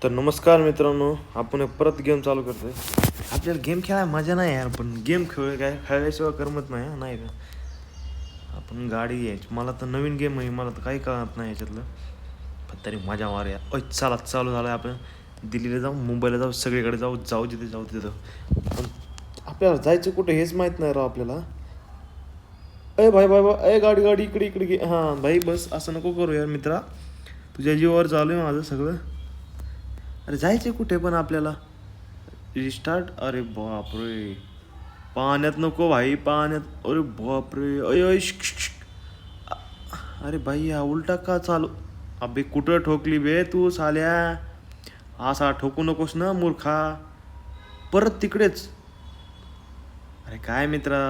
तर नमस्कार मित्रांनो, आपण एक परत गेम चालू करतोय. आपल्याला गेम खेळायला मजा नाही यार, पण गेम खेळल्याशिवाय करमत नाही नाही का. आपण गाडी घ्यायची. मला तर नवीन गेम आहे, मला तर काही कळत नाही याच्यातलं, पण तरी मजा मार यार. चला चालू झालं. आपण दिल्लीला जाऊ, मुंबईला जाऊ, सगळीकडे जाऊ जाऊ जिथे जाऊ तिथं. पण आपल्याला जायचं कुठं हेच माहीत नाही राव आपल्याला. भाई भाई भाई, गाडी गाडी इकडे इकडे घे. हां भाई, बस असं नको करू यार मित्रा. तुझ्या जीवावर चालू आहे माझं सगळं. अरे जायचं कुठे पण आपल्याला. रिस्टार्ट. अरे बापरे, पाण्यात नको भाई, पाण्यात. अरे बापरे, अय अय अरे भाई, हा उलटा का चालू. अबे कुठं ठोकली बे तू साल्या. असा ठोकू नकोस ना मूर्खा. परत तिकडेच. अरे काय मित्रा.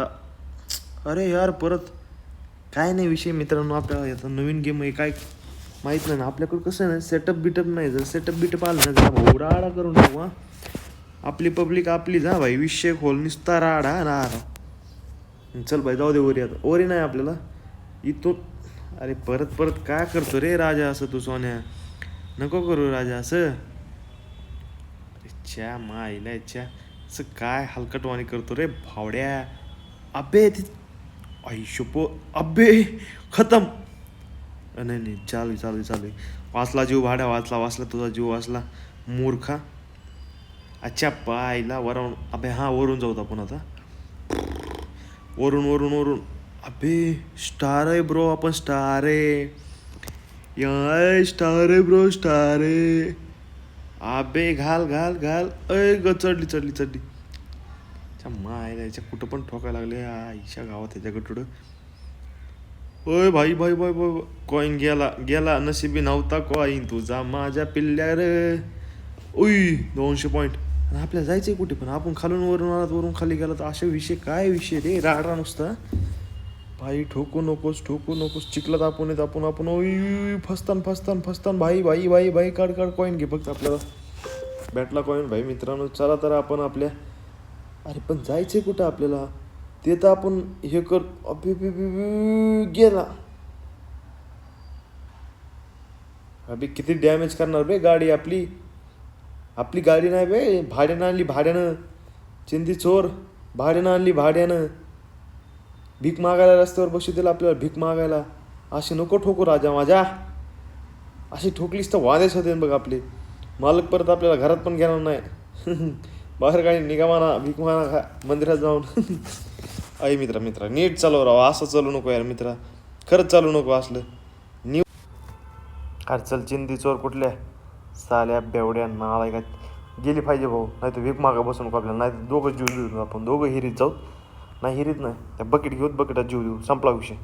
अरे यार परत. काय नाही विषय मित्रांनो, आपल्याला याचा नवीन गेम आहे काय माहीत नाही ना. आपल्याकडं कसं आहे ना, सेटअप बिटअप नाही. जर सेटअप बिटअप आलं ना, भाऊ राडा करून टाकू. आपली पब्लिक आपली जा भाई, विषय खोल निसता राडा राडा. चल भाई जाऊ दे वरी. आता वरी नाही आपल्याला इथून. अरे परत परत काय करतो रे राजा असं तू सोन्या. नको करू राजा असं. च्या माईला इच्छा असं काय हलकटवाणी करतो रे भावड्या. अबे आयुष्यपो. अबे खतम. नाही नाही, चालू चालू चालू. वाचला जीव भाड्या, वाचला तुझा जीव वाचला मूर्खा. अच्छा पायला वरून. अबे हां, वरून जाऊत आपण आता. वरून वरून वरून. अबे स्टार आहे ब्रो, आपण स्टार आहे यार. स्टार आहे ब्रो, स्टार आहे. अबे घाल घाल घाल. चढली चढली चढली. अच्छा माय याच्या कुठं पण ठोकायला लागले आईच्या गावात त्याच्या गटुडं. ओय भाई भाई भाई भाई, कॉईन गेला गेला. नशिबी नव्हता कॉईन तुझा माझ्या पिल्ल्या रे. उई 200 पॉईंट. आपल्याला जायचंय कुठे पण. आपण खालून वरून आलात, वरून खाली गेला तर अशा विषय काय विषय रे राडा नुसता. भाई ठोकू नकोस, ठोकू नकोस. चिखलात आपण येत आपण आपण. ओई फसतान फसतान फसतान. भाई भाई भाई भाई, काढ काढ कॉईन घे फक्त. आपल्याला भेटला कॉईन भाई मित्रांनो. चला तर आपण आपल्या. अरे पण जायचंय कुठं आपल्याला ते तर आपण हे कर. अबे गेला. अबे किती डॅमेज करणार बे गाडी आपली. आपली गाडी नाही बे, भाड्यानं आणली भाड्यानं. चिंदी चोर. भाड्यानं आणली भाड्यानं. भीक मागायला रस्त्यावर बसू दिला आपल्याला, भीक मागायला. अशी नको ठोकू राजा माझ्या. अशी ठोकलीस तर वादेच होते बघ आपले. मालक परत आपल्याला घरात पण घेणार नाही. बाहेर गाडी निघा म्हणा, भीक मागा मंदिरात जाऊन. आई मित्रा मित्रा नीट चालव राव, असं चालू नको यार मित्रा. खरंच चालू नको असलं. अरे चल चिंदी चोर कुठल्या साल्या बेवड्या नाळा का गेली पाहिजे भाऊ. नाही तर भीक मागा बसू नको आपल्याला. नाही तर दोघं जीव देऊ आपण. दोघं हिरीत जाऊ. नाही हिरीत नाही, त्या बकेट घेऊत, बकेटात जीव देऊ. संपला विषय.